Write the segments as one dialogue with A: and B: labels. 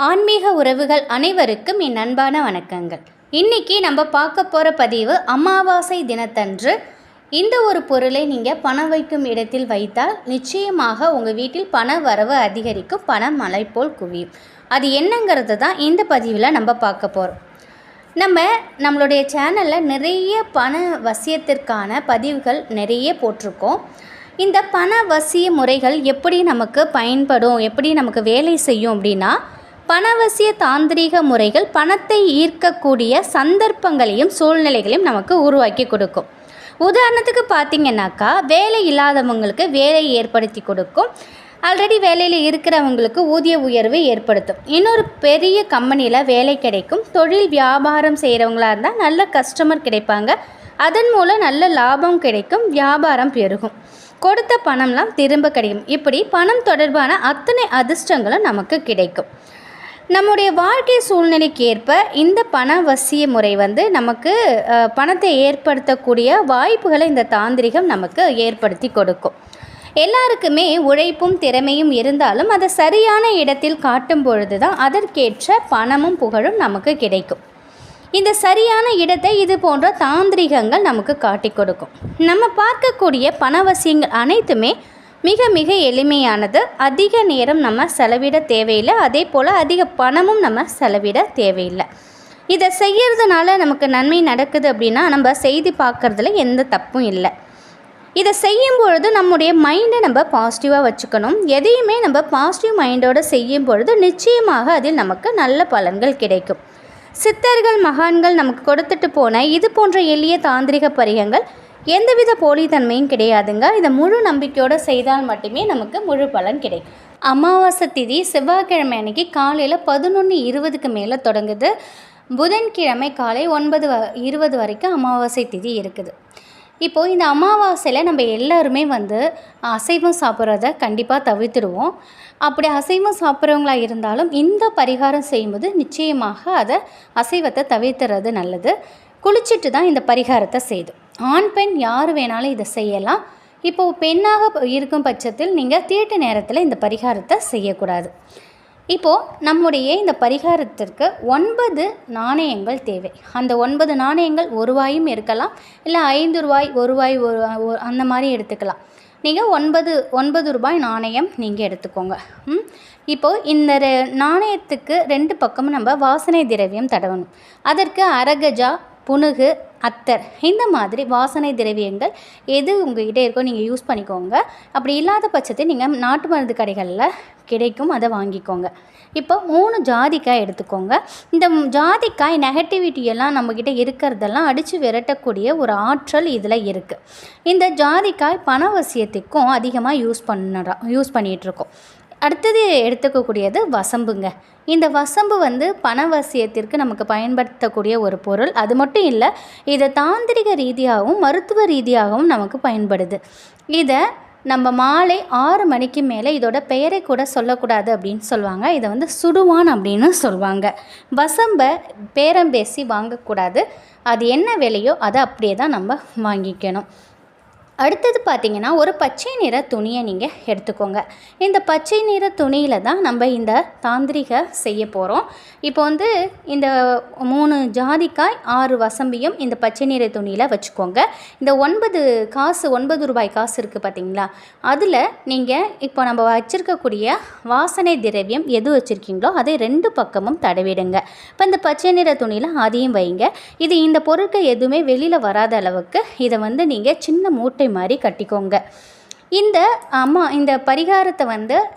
A: ஆன்மீக உறவுகள் அனைவருக்கும் என் அன்பான வணக்கங்கள். இன்னைக்கு நம்ம பார்க்க போகிற பதிவு அமாவாசை தினத்தன்று இந்த ஒரு பொருளை நீங்கள் பணம் வைக்கும் இடத்தில் வைத்தால் நிச்சயமாக உங்கள் வீட்டில் பண வரவு அதிகரிக்கும், பணம் மலை போல் குவியும். அது என்னங்கிறது தான் இந்த பதிவில் நம்ம பார்க்க போகிறோம். நம்மளுடைய சேனலில் நிறைய பண வசியத்திற்கான பதிவுகள் நிறைய போட்டிருக்கோம். இந்த பண வசிய முறைகள் எப்படி நமக்கு பயன்படும், எப்படி நமக்கு வேலை செய்யும் அப்படின்னா, பணவசிய தாந்திரீக முறைகள் பணத்தை ஈர்க்கக்கூடிய சந்தர்ப்பங்களையும் சூழ்நிலைகளையும் நமக்கு உருவாக்கி கொடுக்கும். உதாரணத்துக்கு பார்த்திங்கனாக்கா, வேலை இல்லாதவங்களுக்கு வேலை ஏற்படுத்தி கொடுக்கும். ஆல்ரெடி வேலையில் இருக்கிறவங்களுக்கு ஊதிய உயர்வு ஏற்படுத்தும். இன்னொரு பெரிய கம்பெனியில் வேலை கிடைக்கும். தொழில் வியாபாரம் செய்கிறவங்களாக இருந்தால் நல்ல கஸ்டமர் கிடைப்பாங்க. அதன் மூலம் நல்ல லாபம் கிடைக்கும், வியாபாரம் பெருகும், கொடுத்த பணம்லாம் திரும்ப கிடைக்கும். இப்படி பணம் தொடர்பான அத்தனை அதிர்ஷ்டங்களும் நமக்கு கிடைக்கும். நம்முடைய வாழ்க்கை சூழ்நிலைக்கு ஏற்ப இந்த பணவசிய முறை நமக்கு பணத்தை ஏற்படுத்தக்கூடிய வாய்ப்புகளை இந்த தாந்திரிகம் நமக்கு ஏற்படுத்தி கொடுக்கும். எல்லாருக்குமே உழைப்பும் திறமையும் இருந்தாலும் அதை சரியான இடத்தில் காட்டும் பொழுது தான் அதற்கேற்ற பணமும் புகழும் நமக்கு கிடைக்கும். இந்த சரியான இடத்தை இது போன்ற தாந்திரிகங்கள் நமக்கு காட்டி கொடுக்கும். நம்ம பார்க்கக்கூடிய பணவசியங்கள் அனைத்துமே மிக மிக எளிமையானது. அதிக நேரம் நம்ம செலவிட தேவையில்லை, அதே போல் அதிக பணமும் நம்ம செலவிட தேவையில்லை. இதை செய்கிறதுனால நமக்கு நன்மை நடக்குது அப்படின்னா நம்ம செய்தி பார்க்குறதுல எந்த தப்பும் இல்லை. இதை செய்யும் பொழுது நம்முடைய மைண்டை நம்ம பாசிட்டிவாக வச்சுக்கணும். எதையுமே நம்ம பாசிட்டிவ் மைண்டோடு செய்யும் பொழுது நிச்சயமாக அதில் நமக்கு நல்ல பலன்கள் கிடைக்கும். சித்தர்கள் மகான்கள் நமக்கு கொடுத்துட்டு போன இது போன்ற எளிய தாந்திரிக பரிகங்கள் எந்தவித போலித்தன்மையும் கிடையாதுங்க. இதை முழு நம்பிக்கையோடு செய்தால் மட்டுமே நமக்கு முழு பலன் கிடைக்கும். அமாவாசை திதி செவ்வாய்க்கிழமை அன்னைக்கு காலையில் 11:20க்கு மேலே தொடங்குது. புதன்கிழமை காலை 9:20 வரைக்கும் அமாவாசை திதி இருக்குது. இப்போது இந்த அமாவாசையில் நம்ம எல்லாருமே அசைவம் சாப்பிட்றத கண்டிப்பாக தவிர்த்துடுவோம். அப்படி அசைவம் சாப்பிட்றவங்களா இருந்தாலும் இந்த பரிகாரம் செய்யும்போது நிச்சயமாக அதை அசைவத்தை தவிர்த்துறது நல்லது. குளிச்சுட்டு தான் இந்த பரிகாரத்தை செய்து ஆண் பெண் யார் வேணாலும் இதை செய்யலாம். இப்போது பெண்ணாக இருக்கும் பட்சத்தில் நீங்கள் தீட்டு நேரத்தில் இந்த பரிகாரத்தை செய்யக்கூடாது. இப்போது நம்முடைய இந்த பரிகாரத்திற்கு 9 நாணயங்கள் தேவை. அந்த 9 நாணயங்கள் ரூபாயும் இருக்கலாம், இல்லை 5 ரூபாய், ரூபாய் அந்த மாதிரி எடுத்துக்கலாம். நீங்கள் 9 ரூபாய் நாணயம் நீங்கள் எடுத்துக்கோங்க. இப்போது இந்த நாணயத்துக்கு 2 பக்கமும் நம்ம வாசனை திரவியம் தடவணும். அதற்கு அரகஜா, புனுகு, அத்தர் இந்த மாதிரி வாசனை திரவியங்கள் எது உங்கள்கிட்ட இருக்கோ நீங்கள் யூஸ் பண்ணிக்கோங்க. அப்படி இல்லாத பட்சத்தை நீங்கள் நாட்டு மருந்து கடைகளில் கிடைக்கும், அதை வாங்கிக்கோங்க. இப்போ 3 ஜாதிக்காய் எடுத்துக்கோங்க. இந்த ஜாதிக்காய் நெகட்டிவிட்டியெல்லாம் நம்மக்கிட்ட இருக்கிறதெல்லாம் அடித்து விரட்டக்கூடிய ஒரு ஆற்றல் இதில் இருக்குது. இந்த ஜாதிக்காய் பணவசியத்துக்கும் அதிகமாக யூஸ் பண்ணிகிட்ருக்கோம். அடுத்தது எடுத்துக்கக்கூடியது வசம்புங்க. இந்த வசம்பு பணவசியத்திற்கு நமக்கு பயன்படுத்தக்கூடிய ஒரு பொருள். அது மட்டும் இல்லை, இதை தாந்திரிக ரீதியாகவும் மருத்துவ ரீதியாகவும் நமக்கு பயன்படுது. இதை நம்ம மாலை 6 மணிக்கு மேலே இதோட பெயரை கூட சொல்லக்கூடாது அப்படின்னு சொல்லுவாங்க. இதை சுடுவான் அப்படின்னு சொல்லுவாங்க. வசம்பை பேரம் பேசி வாங்கக்கூடாது. அது என்ன விலையோ அதை அப்படியே தான் நம்ம வாங்கிக்கணும். அடுத்தது பார்த்திங்கன்னா, ஒரு பச்சை நிற துணியை நீங்கள் எடுத்துக்கோங்க. இந்த பச்சை நிற துணியில் தான் நம்ம இந்த தாந்திரிக செய்ய போகிறோம். இப்போ இந்த 3 ஜாதிக்காய் 6 வசம்பியும் இந்த பச்சை நிற துணியில் வச்சுக்கோங்க. இந்த 9 ரூபாய் காசு இருக்குது பார்த்திங்களா, அதில் நீங்கள் இப்போ நம்ம வச்சுருக்கக்கூடிய வாசனை திரவியம் எது வச்சுருக்கீங்களோ அதை 2 பக்கமும் தடவிடுங்க. இப்போ இந்த பச்சை நிற துணியில் அதையும் வைங்க. இந்த பொருட்கள் எதுவுமே வெளியில் வராத அளவுக்கு இதை நீங்கள் சின்ன மூட்டை மாதிரி கட்டிக்கோங்க. இந்த பரிகாரத்தை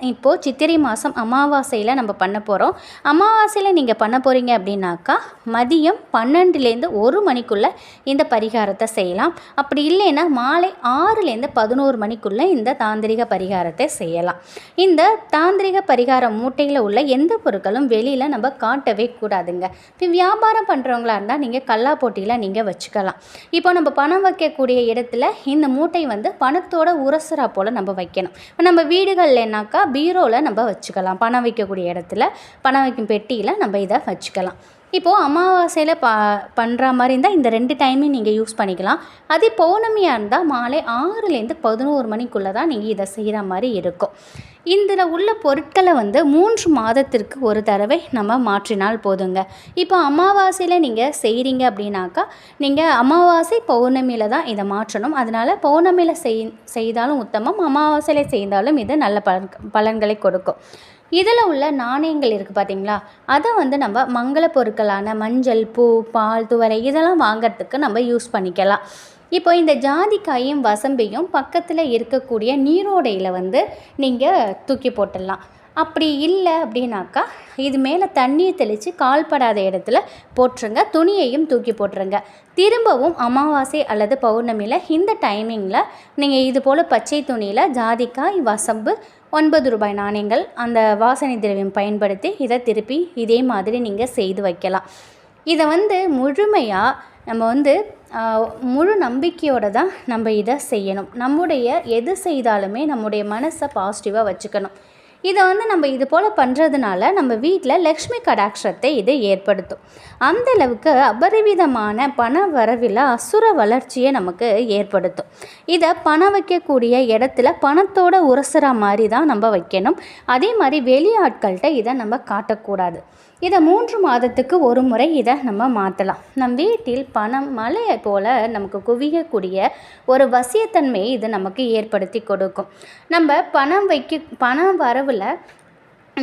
A: இப்போது சித்திரை மாதம் அமாவாசையில் நம்ம பண்ண போகிறோம். அமாவாசையில் நீங்கள் பண்ண போகிறீங்க அப்படின்னாக்கா மதியம் 12லேருந்து 1 மணிக்குள்ளே இந்த பரிகாரத்தை செய்யலாம். அப்படி இல்லைன்னா மாலை 6லேருந்து 11 மணிக்குள்ளே இந்த தாந்திரிக பரிகாரத்தை செய்யலாம். இந்த தாந்திரிக பரிகார மூட்டையில் உள்ள எந்த பொருட்களும் வெளியில் நம்ம காட்டவே கூடாதுங்க. இப்போ வியாபாரம் பண்ணுறவங்களா இருந்தால் நீங்கள் கல்லா போட்டியில் நீங்கள் வச்சுக்கலாம். இப்போ நம்ம பணம் வைக்கக்கூடிய இடத்துல இந்த மூட்டை பணத்தோட உரசுற போல் நம்ம வைக்கணும். நம்ம வீடுகள்னாக்கா பீரோவில் நம்ம வச்சுக்கலாம். பணம் வைக்கக்கூடிய இடத்துல, பணம் வைக்கும் பெட்டியில் நம்ம இதை வச்சுக்கலாம். இப்போது அமாவாசையில் பண்ணுற மாதிரி இருந்தால் இந்த 2 டைமையும் நீங்கள் யூஸ் பண்ணிக்கலாம். அதே பௌர்ணமியாக இருந்தால் மாலை 6லேருந்து 11 மணிக்குள்ளே தான் நீங்கள் இதை செய்கிற மாதிரி இருக்கும். இதில் உள்ள பொருட்களை 3 மாதத்திற்கு ஒரு தடவை நம்ம மாற்றினால் போதுங்க. இப்போ அமாவாசையில் நீங்கள் செய்கிறீங்க அப்படின்னாக்கா, நீங்கள் அமாவாசை பௌர்ணமியில் தான் இதை மாற்றணும். அதனால் பௌர்ணமியில் செய்தாலும் உத்தமம், அமாவாசையில் செய்தாலும் இது நல்ல பலன்களை கொடுக்கும். இதில் உள்ள நாணயங்கள் இருக்குது பார்த்தீங்களா, அதை நம்ம மங்கள பொருட்களான மஞ்சள், பூ, பால், துவரை இதெல்லாம் வாங்கிறதுக்கு நம்ம யூஸ் பண்ணிக்கலாம். இப்போ இந்த ஜாதிக்காயும் வசம்பையும் பக்கத்தில் இருக்கக்கூடிய நீரோடையில் நீங்கள் தூக்கி போட்டுடலாம். அப்படி இல்லை அப்படின்னாக்கா இது மேலே தண்ணியை தெளித்து கால்படாத இடத்துல போட்டுருங்க. துணியையும் தூக்கி போட்டுருங்க. திரும்பவும் அமாவாசை அல்லது பௌர்ணமியில் இந்த டைமிங்கில் நீங்கள் இது போல் பச்சை துணியில் ஜாதிக்காய், வசம்பு, 9 ரூபாய் நாணயங்கள் அந்த வாசனை திரவியம் பயன்படுத்தி இதை திருப்பி இதே மாதிரி நீங்கள் செய்து வைக்கலாம். இதை முழுமையாக நம்ம முழு நம்பிக்கையோடு தான் நம்ம இதை செய்யணும். நம்முடைய எது செய்தாலுமே நம்முடைய மனசை பாசிட்டிவாக வச்சுக்கணும். இதை நம்ம இது போல் பண்ணுறதுனால நம்ம வீட்டில் லக்ஷ்மி கடாட்சத்தை இது ஏற்படுத்தும். அந்தளவுக்கு அபரிவிதமான பண வரவில் அசுர வளர்ச்சியை நமக்கு ஏற்படுத்தும். இதை பணம் வைக்கக்கூடிய இடத்துல பணத்தோடு உரசுற மாதிரி தான் நம்ம வைக்கணும். அதே மாதிரி வெளியாட்கள்கிட்ட இதை நம்ம காட்டக்கூடாது. இதை 3 மாதத்துக்கு ஒரு முறை இதை நம்ம மாற்றலாம். நம் வீட்டில் பணம் மழையை போல் நமக்கு குவியக்கூடிய ஒரு வசியத்தன்மையை இது நமக்கு ஏற்படுத்தி கொடுக்கும். நம்ம பணம் வரவில்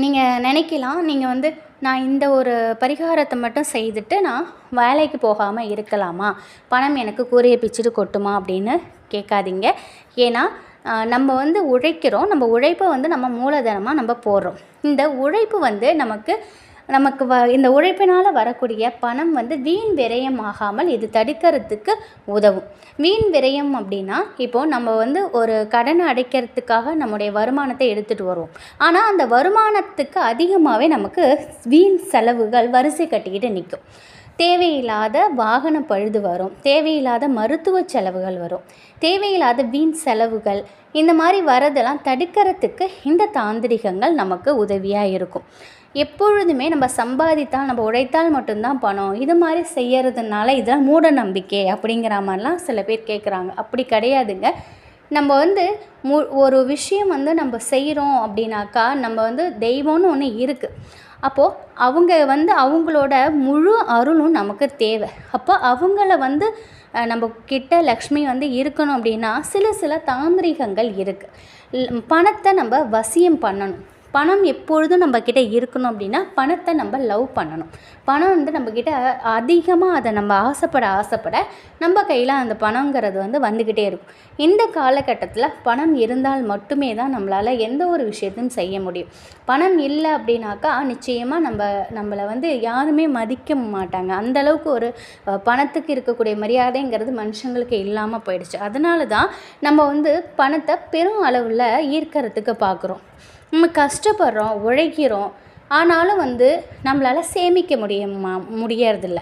A: நீங்கள் நினைக்கலாம், நீங்கள் நான் இந்த ஒரு பரிகாரத்தை மட்டும் செய்துட்டு நான் வேலைக்கு போகாமல் இருக்கலாமா, பணம் எனக்கு கூரையை பிச்சுட்டு கொட்டுமா அப்படின்னு கேட்காதீங்க. ஏன்னா நம்ம உழைக்கிறோம். நம்ம உழைப்பை நம்ம மூலதனமாக நம்ம போடுறோம். இந்த உழைப்பு நமக்கு இந்த உழைப்பினால் வரக்கூடிய பணம் வீண் விரயம் ஆகாமல் இது தடுக்கிறதுக்கு உதவும். வீண் விரயம் அப்படின்னா இப்போது நம்ம ஒரு கடனை அடைக்கிறதுக்காக நம்முடைய வருமானத்தை எடுத்துகிட்டு வருவோம். ஆனால் அந்த வருமானத்துக்கு அதிகமாகவே நமக்கு வீண் செலவுகள் வரிசை கட்டிக்கிட்டு நிற்கும். தேவையில்லாத வாகன பழுது வரும், தேவையில்லாத மருத்துவ செலவுகள் வரும், தேவையில்லாத வீண் செலவுகள். இந்த மாதிரி வரதெல்லாம் தடுக்கிறதுக்கு இந்த தாந்திரிகங்கள் நமக்கு உதவியாக இருக்கும். எப்பொழுதுமே நம்ம சம்பாதித்தால், நம்ம உழைத்தால் மட்டும்தான் பணம், இது மாதிரி செய்யறதுனால இதெல்லாம் மூட நம்பிக்கை அப்படிங்கிற மாதிரிலாம் சில பேர் கேட்குறாங்க. அப்படி கிடையாதுங்க. நம்ம ஒரு விஷயம் நம்ம செய்கிறோம் அப்படின்னாக்கா நம்ம தெய்வம்னு ஒன்று இருக்குது. அப்போது அவங்க அவங்களோட முழு அருளும் நமக்கு தேவை. அப்போ அவங்கள நம்ம கிட்ட லக்ஷ்மி இருக்கணும் அப்படின்னா சில தாந்திரிகங்கள் இருக்குது. பணத்தை நம்ம வசியம் பண்ணணும். பணம் எப்பொழுதும் நம்மக்கிட்ட இருக்கணும் அப்படின்னா பணத்தை நம்ம லவ் பண்ணணும். பணம் நம்மக்கிட்ட அதிகமாக அதை நம்ம ஆசைப்பட நம்ம கையில் அந்த பணங்கிறது வந்துக்கிட்டே இருக்கும். இந்த காலகட்டத்தில் பணம் இருந்தால் மட்டுமே தான் நம்மளால் எந்த ஒரு விஷயத்தையும் செய்ய முடியும். பணம் இல்லை அப்படின்னாக்கா நிச்சயமாக நம்மளை யாருமே மதிக்க மாட்டாங்க. அந்தளவுக்கு ஒரு பணத்துக்கு இருக்கக்கூடிய மரியாதைங்கிறது மனுஷங்களுக்கு இல்லாமல் போயிடுச்சு. அதனால தான் நம்ம பணத்தை பெரும் அளவில் ஈர்க்கிறதுக்கு பார்க்குறோம். நம்ம கஷ்டப்படுறோம், உழைக்கிறோம், ஆனாலும் நம்மளால் சேமிக்க முடியறதில்ல.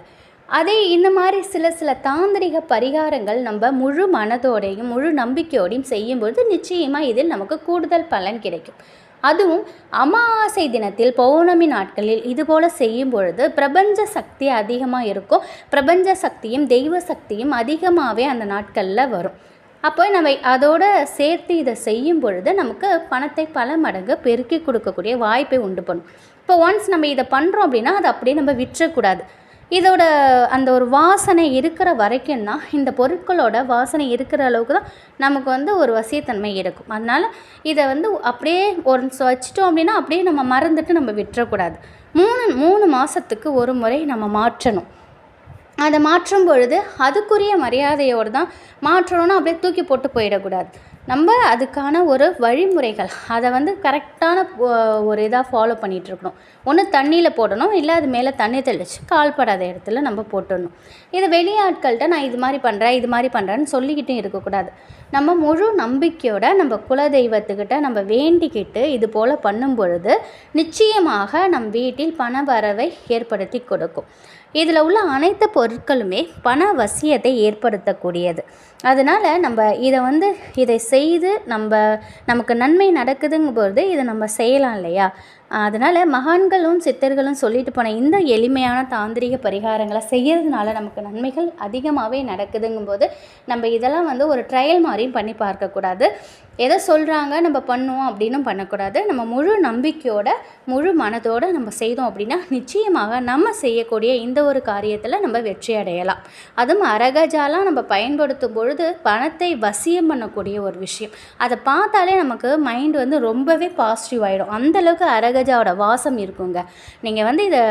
A: அதே இந்த மாதிரி சில தாந்திரிக பரிகாரங்கள் நம்ம முழு மனதோடையும் முழு நம்பிக்கையோடையும் செய்யும்பொழுது நிச்சயமாக இதில் நமக்கு கூடுதல் பலன் கிடைக்கும். அதுவும் அமாவாசை தினத்தில் பௌர்ணமி நாட்களில் இதுபோல் செய்யும் பொழுது பிரபஞ்ச சக்தி அதிகமாக இருக்கும். பிரபஞ்ச சக்தியும் தெய்வ சக்தியும் அதிகமாகவே அந்த நாட்களில் வரும். அப்போ நம்ம அதோடு சேர்த்து இதை செய்யும் பொழுது நமக்கு பணத்தை பல மடங்கு பெருக்கி கொடுக்கக்கூடிய வாய்ப்பை உண்டு பண்ணும். இப்போ ஒன்ஸ் நம்ம இதை பண்ணுறோம் அப்படின்னா அதை அப்படியே நம்ம விட்டுறக்கூடாது. இதோட அந்த ஒரு வாசனை இருக்கிற வரைக்கும் தான், இந்த பொருட்களோட வாசனை இருக்கிற அளவுக்கு தான் நமக்கு ஒரு வசியத்தன்மை இருக்கும். அதனால் இதை அப்படியே ஒன்ஸ் வச்சிட்டோம் அப்படின்னா அப்படியே நம்ம மறந்துட்டு நம்ம விட்டுறக்கூடாது. 3 மாதத்துக்கு ஒரு முறை நம்ம மாற்றணும். அதை மாற்றும் பொழுது அதுக்குரிய மரியாதையோடு தான் மாற்றணும்னா அப்படியே தூக்கி போட்டு போயிடக்கூடாது. நம்ம அதுக்கான ஒரு வழிமுறைகள் அதை கரெக்டான ஒரு இதாக ஃபாலோ பண்ணிகிட்ருக்கணும். ஒன்று தண்ணியில் போடணும், இல்லை அது மேலே தண்ணி தெளித்து கால்படாத இடத்துல நம்ம போட்டுடணும். இது வெளியாட்கள்கிட்ட நான் இது மாதிரி பண்ணுறேன்னு சொல்லிக்கிட்டும் இருக்கக்கூடாது. நம்ம முழு நம்பிக்கையோட நம்ம குலதெய்வத்துக்கிட்ட நம்ம வேண்டிக்கிட்டு இது போல் பண்ணும் பொழுது நிச்சயமாக நம் வீட்டில் பண வரவை ஏற்படுத்தி கொடுக்கும். இதில் உள்ள அனைத்து பொருட்களுமே பண வசியத்தை ஏற்படுத்தக்கூடியது. அதனால் நம்ம இதை செய்து நமக்கு நன்மை நடக்குதுங்கும் பொழுது இதை நம்ம செய்யலாம் இல்லையா? அதனால் மகான்களும் சித்தர்களும் சொல்லிட்டு போன இந்த எளிமையான தாந்திரிக பரிகாரங்களை செய்யறதுனால நமக்கு நன்மைகள் அதிகமாகவே நடக்குதுங்கும்போது நம்ம இதெல்லாம் ஒரு ட்ரையல் மாதிரியும் பண்ணி பார்க்கக்கூடாது. எதை சொல்கிறாங்க நம்ம பண்ணுவோம் அப்படின்னும் பண்ணக்கூடாது. நம்ம முழு நம்பிக்கையோட முழு மனதோடு நம்ம செய்தோம் அப்படின்னா நிச்சயமாக நம்ம செய்யக்கூடிய இந்த ஒரு காரியத்தில் நம்ம வெற்றி அடையலாம். அதுவும் அரகஜாலாம் நம்ம பயன்படுத்தும் பொழுது பணத்தை வசியம் பண்ணக்கூடிய ஒரு விஷயம். அதை பார்த்தாலே நமக்கு மைண்ட் ரொம்பவே பாசிட்டிவ் ஆகிடும். அந்தளவுக்கு அரகஜாவோட வாசம் இருக்குங்க. நீங்கள் இதை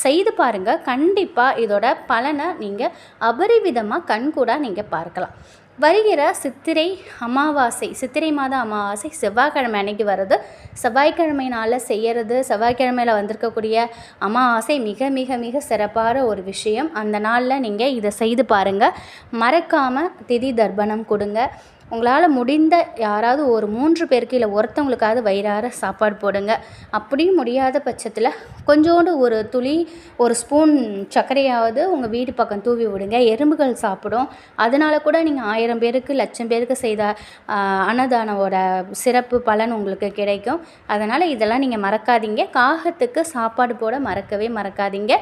A: செய்து பாருங்கள். கண்டிப்பாக இதோட பலனை நீங்கள் அபரிவிதமாக கண்கூடாக நீங்கள் பார்க்கலாம். வருகிற சித்திரை அமாவாசை, சித்திரை மாத அமாவாசை செவ்வாய்க்கிழமை அன்னைக்கு வருது. செவ்வாய்க்கிழமை நாளில் செய்கிறது, செவ்வாய்க்கிழமையில் வந்திருக்கக்கூடிய அமாவாசை மிக மிக மிக சிறப்பான ஒரு விஷயம். அந்த நாளில் நீங்கள் இதை செய்து பாருங்கள். மறக்காமல் திதி தர்ப்பணம் கொடுங்க. உங்களால் முடிந்த யாராவது ஒரு 3 பேருக்கு இல்லை ஒருத்தவங்களுக்காவது வயிறார சாப்பாடு போடுங்க. அப்படியும் முடியாத பட்சத்தில் கொஞ்சோண்டு ஒரு துளி ஒரு ஸ்பூன் சர்க்கரையாவது உங்கள் வீடு பக்கம் தூவி விடுங்க. எறும்புகள் சாப்பிடும். அதனால கூட நீங்கள் 1000 பேருக்கு 1,00,000 பேருக்கு செய்த அன்னதானோட சிறப்பு பலன் உங்களுக்கு கிடைக்கும். அதனால் இதெல்லாம் நீங்கள் மறக்காதீங்க. காகத்துக்கு சாப்பாடு போட மறக்காதீங்க.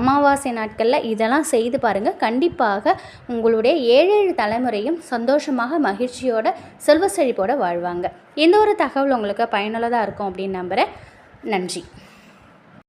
A: அமாவாசை நாட்களில் இதெல்லாம் செய்து பாருங்கள். கண்டிப்பாக உங்களுடைய 7 தலைமுறையும் சந்தோஷமாக மகிழ்ச்சியோட செல்வ செழிப்போட வாழ்வாங்க. இந்த ஒரு தகவல் உங்களுக்கு பயனுள்ளதாக இருக்கும் அப்படின்னு நம்புகிறேன். நன்றி.